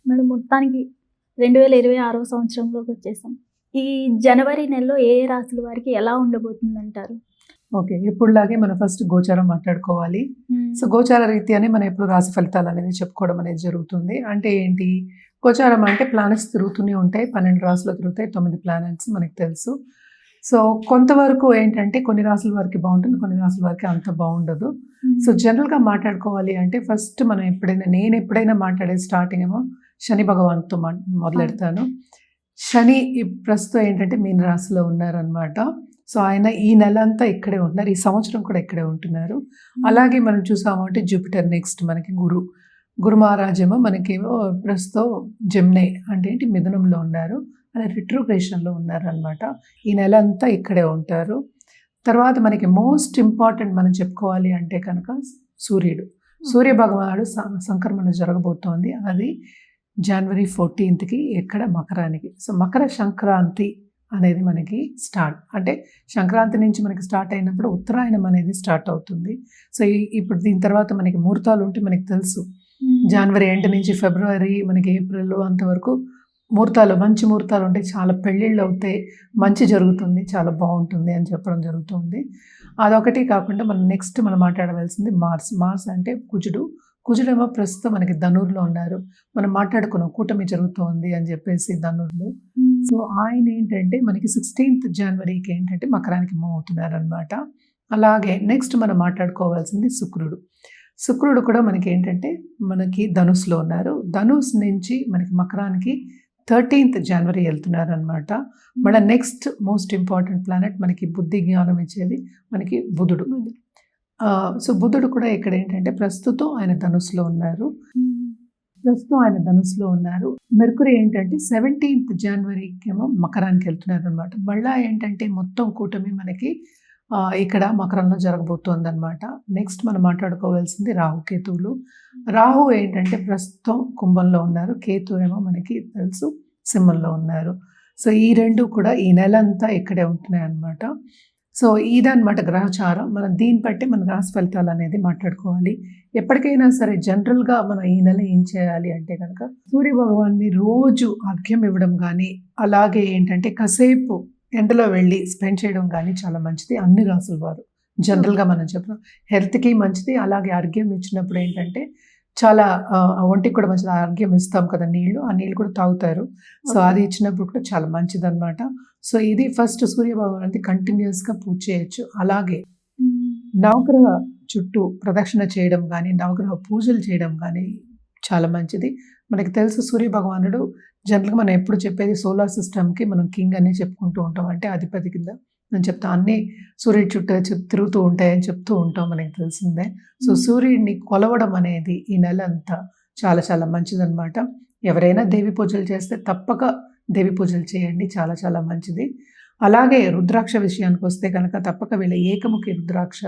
Madam మొత్తానికి 2026 సంవత్సరంలోకి వచ్చేసాం. ఈ జనవరి నెలలో ఏ రాశుల వారికి ఎలా ఉండబోతుందంటారు? ఓకే. ఎప్పుడులాగే మనం ఫస్ట్ గోచారం మాట్లాడుకోవాలి. సో, గోచార రీత్యానే మనం ఎప్పుడు రాశి ఫలితాలనేది చెప్పుకోవడం అనేది జరుగుతుంది. అంటే ఏంటి? గోచారం అంటే ప్లానెట్స్ తిరుగుతూనే ఉంటాయి. 12 రాశులు తిరుగుతాయి. 9 ప్లానెట్స్ మనకు తెలుసు. సో, కొంతవరకు ఏంటంటే కొన్ని రాశుల వారికి బావుంటుంది. కొన్ని రాశుల వారికి అంత బావుండదు. సో, జనరల్‌గా మాట్లాడుకోవాలి అంటే ఫస్ట్ మనం నేను ఎప్పుడైనా మాట్లాడేది స్టార్టింగ్ ఏమో శని భగవాన్‌తో మొదలెడతాను. శని ప్రస్తుతం ఏంటంటే మీన రాశిలో ఉన్నారనమాట. సో, ఆయన ఈ నెలంతా ఇక్కడే ఉంటున్నారు. ఈ సంవత్సరం కూడా ఇక్కడే ఉంటున్నారు. అలాగే మనం చూసాము అంటే జూపిటర్ నెక్స్ట్ మనకి గురు మహారాజేమో మనకేమో ప్రస్తుతం జెమిని అంటే ఏంటి మిథునంలో ఉన్నారు. అలా రిట్రోగ్రేషన్‌లో ఉన్నారనమాట. ఈ నెలంతా ఇక్కడే ఉంటారు. తర్వాత మనకి మోస్ట్ ఇంపార్టెంట్ మనం చెప్పుకోవాలి అంటే కనుక సూర్య భగవానుడు సంక్రమణ జరగబోతోంది. అది జనవరి 14కి ఎక్కడ మకరానికి. సో, మకర సంక్రాంతి అనేది మనకి స్టార్ట్. అంటే సంక్రాంతి నుంచి మనకి స్టార్ట్ అయినప్పుడు ఉత్తరాయణం అనేది స్టార్ట్ అవుతుంది. సో, ఇప్పుడు దీని తర్వాత మనకి ముహూర్తాలు ఉంటే మనకి తెలుసు. జనవరి ఎండ్ నుంచి ఫిబ్రవరి మనకి ఏప్రిల్ అంతవరకు మంచి ముహూర్తాలు ఉంటాయి. చాలా పెళ్ళిళ్ళు అవుతాయి. మంచి జరుగుతుంది. చాలా బాగుంటుంది అని చెప్పడం జరుగుతుంది. అదొకటి కాకుండా మనం మాట్లాడవలసింది మార్స్ అంటే కుజుడేమో ప్రస్తుతం మనకి ధనుర్లో ఉన్నారు. మనం మాట్లాడుకున్నాం కూటమి జరుగుతోంది అని చెప్పేసి ధనుర్లో. సో, ఆయన ఏంటంటే మనకి 16th జనవరికి ఏంటంటే మకరానికి మూవ్ అవుతున్నారనమాట. అలాగే నెక్స్ట్ మనం మాట్లాడుకోవాల్సింది శుక్రుడు కూడా మనకి ఏంటంటే మనకి ధనుస్సులో ఉన్నారు. ధనుస్ నుంచి మనకి మకరానికి 13th జనవరి వెళ్తున్నారనమాట. మళ్ళీ నెక్స్ట్ మోస్ట్ ఇంపార్టెంట్ ప్లానెట్ మనకి బుద్ధి జ్ఞానం ఇచ్చేది మనకి బుధుడు. సో, బుధుడు కూడా ఇక్కడ ఏంటంటే ప్రస్తుతం ఆయన ధనుస్సులో ఉన్నారు. మెర్కురీ ఏంటంటే 17th జనవరికి ఏమో మకరానికి వెళ్తున్నారు అనమాట. మళ్ళీ ఏంటంటే మొత్తం కూటమి మనకి ఇక్కడ మకరంలో జరగబోతోంది అనమాట. నెక్స్ట్ మనం మాట్లాడుకోవాల్సింది రాహుకేతువులు. రాహు ఏంటంటే ప్రస్తుతం కుంభంలో ఉన్నారు. కేతు ఏమో మనకి తెలుసు సింహంలో ఉన్నారు. సో, ఈ రెండు కూడా ఈ నెలంతా ఇక్కడే ఉంటున్నాయి అనమాట. సో, ఇదన్నమాట గ్రహచారం. మనం దీన్ని బట్టి మన రాశి ఫలితాలు అనేది మాట్లాడుకోవాలి. ఎప్పటికైనా సరే జనరల్గా మనం ఈ నెల ఏం చేయాలి అంటే కనుక సూర్య భగవాన్ని రోజు అర్ఘ్యం ఇవ్వడం కానీ, అలాగే ఏంటంటే కాసేపు ఎండలో వెళ్ళి స్పెండ్ చేయడం కానీ చాలా మంచిది. అన్ని రాసుల వారు జనరల్గా మనం చెప్తాం హెల్త్కి మంచిది. అలాగే అర్ఘ్యం ఇచ్చినప్పుడు ఏంటంటే చాలా ఒంటికి కూడా మంచిది. అర్ఘ్యం ఇస్తాం కదా నీళ్ళు, ఆ నీళ్ళు కూడా తాగుతారు. సో, అది ఇచ్చినప్పుడు కూడా చాలా మంచిది అనమాట. సో, ఇది ఫస్ట్ సూర్య భగవానికి కంటిన్యూస్గా పూజ చేయొచ్చు. అలాగే నవగ్రహ చుట్టూ ప్రదక్షిణ చేయడం కానీ, నవగ్రహ పూజలు చేయడం కానీ చాలా మంచిది. మనకి తెలుసు సూర్య భగవానుడు జనరల్గా మనం ఎప్పుడు చెప్పేది సోలార్ సిస్టమ్కి మనం కింగ్ అని చెప్పుకుంటూ ఉంటాం. అంటే అధిపతి కింద నేను చెప్తాను. అన్నీ సూర్యుడి చుట్టూ తిరుగుతూ ఉంటాయని చెప్తూ ఉంటాం, మనకి తెలిసిందే. సో, సూర్యుడిని కొలవడం అనేది ఈ నెల అంతా చాలా చాలా మంచిదన్నమాట. ఎవరైనా దేవి పూజలు చేస్తే తప్పక దేవి పూజలు చేయండి. చాలా చాలా మంచిది. అలాగే రుద్రాక్ష విషయానికి వస్తే కనుక తప్పక వీళ్ళ ఏకముఖి రుద్రాక్ష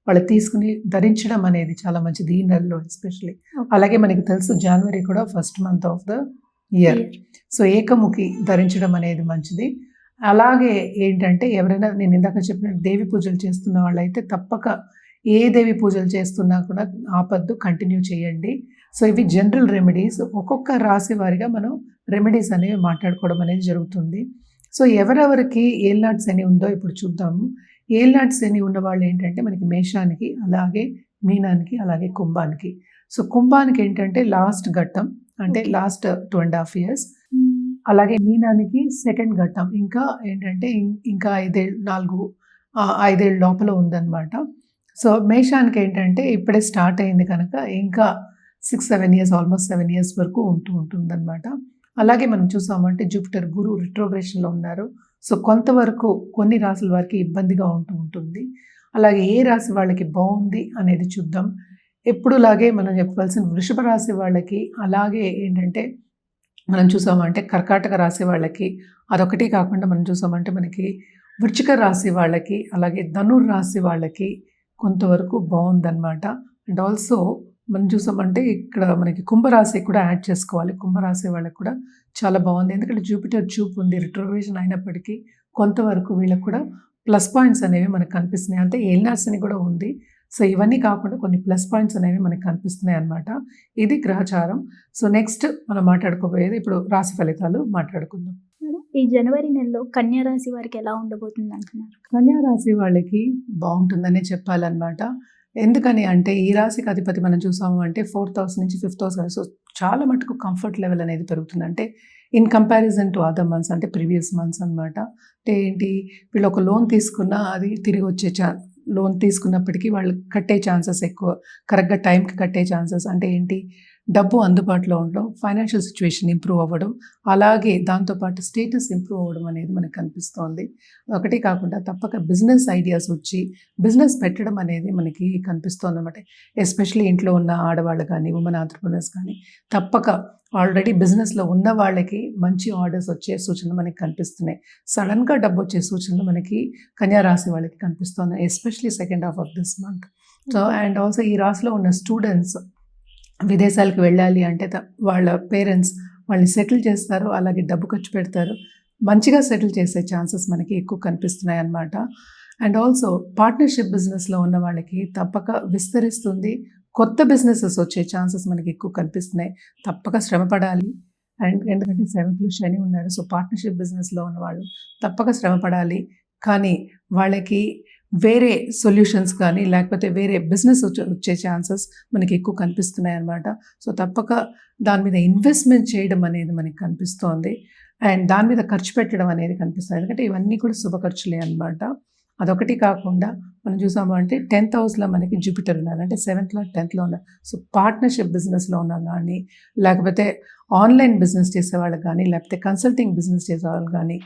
వాళ్ళు తీసుకుని ధరించడం అనేది చాలా మంచిది ఈ నెలలో ఎస్పెషలీ. అలాగే మనకి తెలుసు జనవరి కూడా first month of the year. So, ఏకముఖి ధరించడం అనేది మంచిది. అలాగే ఏంటంటే ఎవరైనా నేను ఇందాక చెప్పినట్టు దేవి పూజలు చేస్తున్న వాళ్ళైతే తప్పక ఏ దేవి పూజలు చేస్తున్నా కూడా ఆపద్దు, కంటిన్యూ చేయండి. సో, ఇవి జనరల్ రెమెడీస్. ఒక్కొక్క రాశి వారిగా మనం రెమెడీస్ అనేవి మాట్లాడుకోవడం అనేది జరుగుతుంది. సో, ఎవరెవరికి ఏల్నాటి శని ఉందో ఇప్పుడు చూద్దాము. ఏల్నాటి శని ఉన్న వాళ్ళు ఏంటంటే మనకి మేషానికి, అలాగే మీనానికి, అలాగే కుంభానికి. సో, కుంభానికి ఏంటంటే లాస్ట్ ఘట్టం అంటే లాస్ట్ 2.5 years. అలాగే మీనానికి సెకండ్ ఘట్టం ఇంకా ఏంటంటే ఇంకా 5 ఏళ్ళ లోపల ఉందన్నమాట. సో, మేషానికి ఏంటంటే ఇప్పుడే స్టార్ట్ అయింది కనుక ఇంకా 6-7 years ఆల్మోస్ట్ 7 years వరకు ఉంటుందన్నమాట. అలాగే మనం చూసామంటే జూపిటర్ గురు రిట్రోగ్రేషన్లో ఉన్నారు. సో, కొంతవరకు కొన్ని రాశుల వారికి ఇబ్బందిగా ఉంటుంది. అలాగే ఏ రాశి వాళ్ళకి బాగుంది అనేది చూద్దాం. ఎప్పుడులాగే మనం చెప్పవలసిన వృషభ రాశి వాళ్ళకి, అలాగే ఏంటంటే మనం చూసామంటే కర్కాటక రాశి వాళ్ళకి, అదొకటి కాకుండా మనం చూసామంటే మనకి వృశ్చిక రాశి వాళ్ళకి, అలాగే ధనుర్ రాశి వాళ్ళకి కొంతవరకు బాగుందన్నమాట. అండ్ ఆల్సో మనం చూసామంటే ఇక్కడ మనకి కుంభరాశి కూడా యాడ్ చేసుకోవాలి. కుంభరాశి వాళ్ళకి కూడా చాలా బాగుంది. ఎందుకంటే జూపిటర్ చూపు ఉంది, రిట్రోగ్రేషన్ అయినప్పటికీ కొంతవరకు వీళ్ళకి కూడా ప్లస్ పాయింట్స్ అనేవి మనకు కనిపిస్తున్నాయి. అంటే ఏలినాటి శని కూడా ఉంది. సో ఇవన్నీ కాకుండా కొన్ని ప్లస్ పాయింట్స్ అనేవి మనకి కనిపిస్తున్నాయి అన్నమాట. ఇది గ్రహచారం. సో నెక్స్ట్ మనం మాట్లాడుకోబోయేది ఇప్పుడు రాశి ఫలితాలు మాట్లాడుకుందాం. మేడం, ఈ జనవరి నెలలో కన్యా రాశి వారికి ఎలా ఉండబోతుంది అంటున్నారు? కన్యా రాశి వాళ్ళకి బాగుంటుందనే చెప్పాలన్నమాట. ఎందుకని అంటే ఈ రాశికి అధిపతి మనం చూసాము అంటే 4th హౌస్ నుంచి 5th హౌస్, సో చాలా మటుకు కంఫర్ట్ లెవెల్ అనేది పెరుగుతుంది. అంటే in comparison to other months, అంటే ప్రీవియస్ మంత్స్ అనమాట. అంటే ఏంటి, వీళ్ళు ఒక లోన్ తీసుకున్నా అది తిరిగి వచ్చే లోన్ తీసుకున్నప్పటికీ వాళ్ళు కట్టే ఛాన్సెస్ ఎక్కువ, కరెక్ట్గా టైంకి కట్టే ఛాన్సెస్. అంటే ఏంటి, డబ్బు అందుబాటులో ఉండడం, ఫైనాన్షియల్ సిచ్యువేషన్ ఇంప్రూవ్ అవ్వడం, అలాగే దాంతోపాటు స్టేటస్ ఇంప్రూవ్ అవ్వడం అనేది మనకు కనిపిస్తోంది. ఒకటి కాకుండా తప్పక బిజినెస్ ఐడియాస్ వచ్చి బిజినెస్ పెట్టడం అనేది మనకి కనిపిస్తోంది అనమాట. ఎస్పెషల్లీ ఇంట్లో ఉన్న ఆడవాళ్ళు కానీ, ఉమెన్ ఆంటర్‌ప్రెన్యూర్స్ కానీ తప్పక ఆల్రెడీ బిజినెస్లో ఉన్న వాళ్ళకి మంచి ఆర్డర్స్ వచ్చే సూచనలు మనకి కనిపిస్తున్నాయి. సడన్గా డబ్బు వచ్చే సూచనలు మనకి కన్యా రాశి వాళ్ళకి కనిపిస్తున్నాయి, especially second half of this month. So and also ఈ రాశిలో ఉన్న స్టూడెంట్స్ విదేశాలకు వెళ్ళాలి అంటే వాళ్ళ పేరెంట్స్ వాళ్ళని సెటిల్ చేస్తారు, అలాగే డబ్బు ఖర్చు పెడతారు, మంచిగా సెటిల్ చేసే ఛాన్సెస్ మనకి ఎక్కువ కనిపిస్తున్నాయి అన్నమాట. అండ్ ఆల్సో పార్ట్నర్షిప్ బిజినెస్లో ఉన్న వాళ్ళకి తప్పక విస్తరిస్తుంది, కొత్త బిజినెసెస్ వచ్చే ఛాన్సెస్ మనకి ఎక్కువ కనిపిస్తున్నాయి. తప్పక శ్రమ పడాలి. అండ్ ఎందుకంటే 7th శని ఉన్నారు, సో పార్ట్నర్షిప్ బిజినెస్లో ఉన్న వాళ్ళు తప్పక శ్రమ పడాలి. కానీ వాళ్ళకి వేరే సొల్యూషన్స్ కానీ లేకపోతే వేరే బిజినెస్ వచ్చే ఛాన్సెస్ మనకి ఎక్కువ కనిపిస్తున్నాయి అన్నమాట. సో తప్పక దాని మీద ఇన్వెస్ట్మెంట్ చేయడం అనేది మనకి కనిపిస్తోంది, అండ్ దాని మీద ఖర్చు పెట్టడం అనేది కనిపిస్తుంది. ఎందుకంటే ఇవన్నీ కూడా శుభ ఖర్చులే అన్నమాట. అదొకటి కాకుండా మనం చూసాము అంటే 10th హౌస్లో మనకి జూపిటర్ ఉన్నారు, అంటే 7th 10th ఉన్నారు. సో పార్ట్నర్షిప్ బిజినెస్లో ఉన్న కానీ, లేకపోతే ఆన్లైన్ బిజినెస్ చేసేవాళ్ళు కానీ, లేకపోతే కన్సల్టింగ్ బిజినెస్ చేసేవాళ్ళు కానీ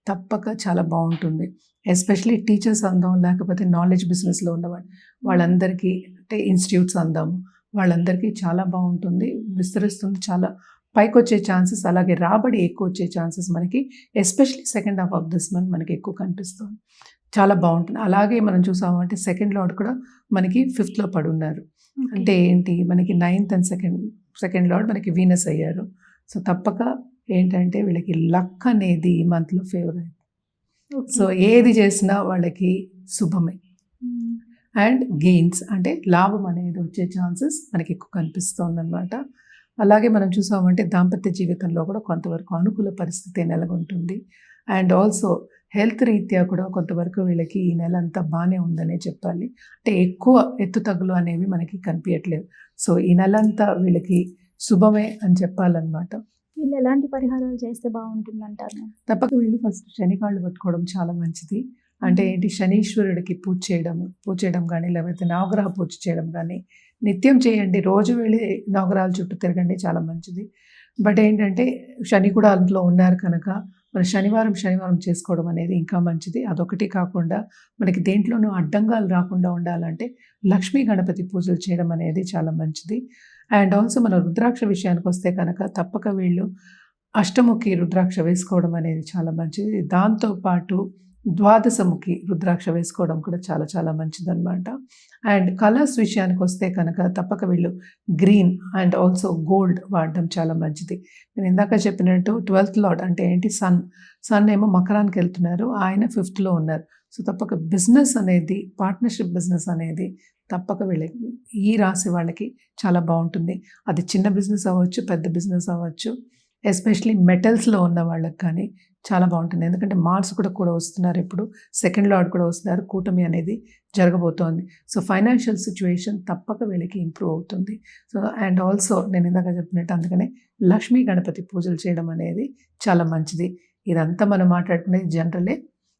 తప్పక చాలా బాగుంటుంది. ఎస్పెషలీ టీచర్స్ అందాం, లేకపోతే నాలెడ్జ్ బిజినెస్లో ఉన్నవాళ్ళు వాళ్ళందరికీ, అంటే ఇన్స్టిట్యూట్స్ అందాము, వాళ్ళందరికీ చాలా బాగుంటుంది, విస్తరిస్తుంది, చాలా పైకి వచ్చే ఛాన్సెస్, అలాగే రాబడి ఎక్కువ వచ్చే ఛాన్సెస్ మనకి especially second half of this month మనకి ఎక్కువ కనిపిస్తుంది, చాలా బాగుంటుంది. అలాగే మనం చూసాము అంటే సెకండ్ లార్డ్ కూడా మనకి 5th పడి ఉన్నారు. అంటే ఏంటి, మనకి 9th అండ్ సెకండ్ లార్డ్ మనకి వీనస్ అయ్యారు. సో తప్పక ఏంటంటే వీళ్ళకి లక్ అనేది ఈ మంత్లో ఫేవర్ అయింది. సో ఏది చేసినా వాళ్ళకి శుభమే. అండ్ గెయిన్స్ అంటే లాభం అనేది వచ్చే ఛాన్సెస్ మనకి ఎక్కువ కనిపిస్తుంది అనమాట. అలాగే మనం చూసామంటే దాంపత్య జీవితంలో కూడా కొంతవరకు అనుకూల పరిస్థితి నెలకొంటుంది. అండ్ ఆల్సో హెల్త్ రీత్యా కూడా కొంతవరకు వీళ్ళకి ఈ నెల అంతా బాగానే ఉందనే చెప్పాలి. అంటే ఎక్కువ ఎత్తు తగ్గులు అనేవి మనకి కనిపించట్లేదు. సో ఈ నెల అంతా వీళ్ళకి శుభమే అని చెప్పాలన్నమాట. వీళ్ళు ఎలాంటి పరిహారాలు చేస్తే బాగుంటుంది అంటారు? తప్పక వీళ్ళు ఫస్ట్ శనికాళ్ళు పట్టుకోవడం చాలా మంచిది. అంటే ఏంటి, శనీశ్వరుడికి పూజ చేయడం కానీ, లేకపోతే నవగ్రహ పూజ చేయడం కానీ నిత్యం చేయండి. రోజు వెళ్ళి నవగ్రహాల చుట్టూ తిరగండి, చాలా మంచిది. బట్ ఏంటంటే శని కూడా అందులో ఉన్నారు కనుక మన శనివారం చేసుకోవడం అనేది ఇంకా మంచిది. అదొకటి కాకుండా మనకి దేంట్లోనూ అడ్డంగాలు రాకుండా ఉండాలంటే లక్ష్మీ గణపతి పూజలు చేయడం అనేది చాలా మంచిది. అండ్ ఆల్సో మన రుద్రాక్ష విషయానికి వస్తే కనుక తప్పక వీళ్ళు అష్టముఖి రుద్రాక్ష వేసుకోవడం అనేది చాలా మంచిది. దాంతోపాటు ద్వాదశముఖి రుద్రాక్ష వేసుకోవడం కూడా చాలా చాలా మంచిది అనమాట. అండ్ కలర్స్ విషయానికి వస్తే కనుక తప్పక వీళ్ళు గ్రీన్ అండ్ ఆల్సో గోల్డ్ వాడడం చాలా మంచిది. నేను ఇందాక చెప్పినట్టు 12th లార్డ్ అంటే ఏంటి, సన్ ఏమో మకరానికి వెళ్తున్నారు, ఆయన 5th ఉన్నారు. సో తప్పక బిజినెస్ అనేది, పార్ట్నర్షిప్ బిజినెస్ అనేది తప్పక వీళ్ళకి, ఈ రాశి వాళ్ళకి చాలా బాగుంటుంది. అది చిన్న బిజినెస్ అవ్వచ్చు, పెద్ద బిజినెస్ అవ్వచ్చు, ఎస్పెషలీ మెటల్స్లో ఉన్న వాళ్ళకి కానీ చాలా బాగుంటుంది. ఎందుకంటే మార్స్ కూడా వస్తున్నారు, ఇప్పుడు సెకండ్ లార్డ్ కూడా వస్తున్నారు, కూటమి అనేది జరగబోతోంది. సో ఫైనాన్షియల్ సిచ్యువేషన్ తప్పక వీళ్ళకి ఇంప్రూవ్ అవుతుంది. సో అండ్ ఆల్సో నేను ఇందాక చెప్పినట్టు అందుకనే లక్ష్మీ గణపతి పూజలు చేయడం అనేది చాలా మంచిది. ఇదంతా మనం మాట్లాడుకునేది జనరలే,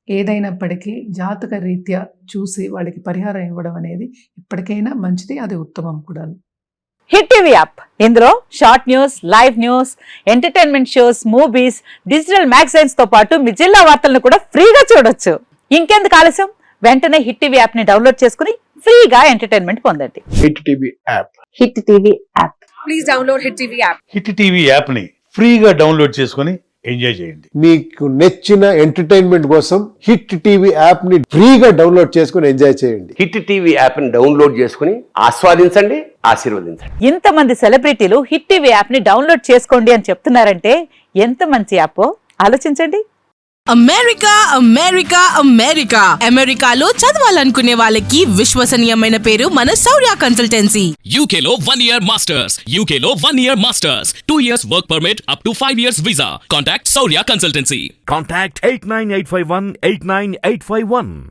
ఏదైనప్పటికీ జాతక రీత్యా చూసి వాళ్ళకి పరిహారం ఇవ్వడం అనేది ఇప్పటికైనా మంచిది, అది ఉత్తమం కూడా. హిట్ టీవీ యాప్, ఇందులో short news, live news, entertainment shows, movies, digital magazines తో పాటు మీ జిల్లా వార్తలను కూడా ఫ్రీగా చూడొచ్చు. ఇంకెందుకు ఆలస్యం, వెంటనే హిట్ టీవీ యాప్ ని డౌన్లోడ్ చేసుకుని ఫ్రీగా ఎంటర్టైన్మెంట్ పొందండి. Hit TV app. Hit TV app. Please download hit TV app. Hit TV app ని ఫ్రీగా డౌన్లోడ్ చేసుకొని ఎంజాయ్ చేయండి. మీకు నచ్చిన ఎంటర్టైన్మెంట్ కోసం హిట్ టీవీ యాప్ ని ఫ్రీగా డౌన్లోడ్ చేసుకొని ఎంజాయ్ చేయండి. హిట్ టీవీ యాప్ ని డౌన్లోడ్ చేసుకుని ఆస్వాదించండి, ఆశీర్వదించండి. ఇంతమంది సెలబ్రిటీలు హిట్ టీవీ యాప్ ని డౌన్లోడ్ చేసుకోండి అని చెప్తున్నారంటే ఎంత మంచి యాప్ ఆలోచించండి. అమెరికా అమెరికా అమెరికా అమెరికాలో చదవాలనుకునే వాళ్ళకి విశ్వసనీయమైన పేరు మన శౌర్య consultancy. UK Law 1 Year Masters. UK Law 1 Year Masters. 2 years work permit up to 5 years visa. Contact Saurya Consultancy. Contact 89851 89851.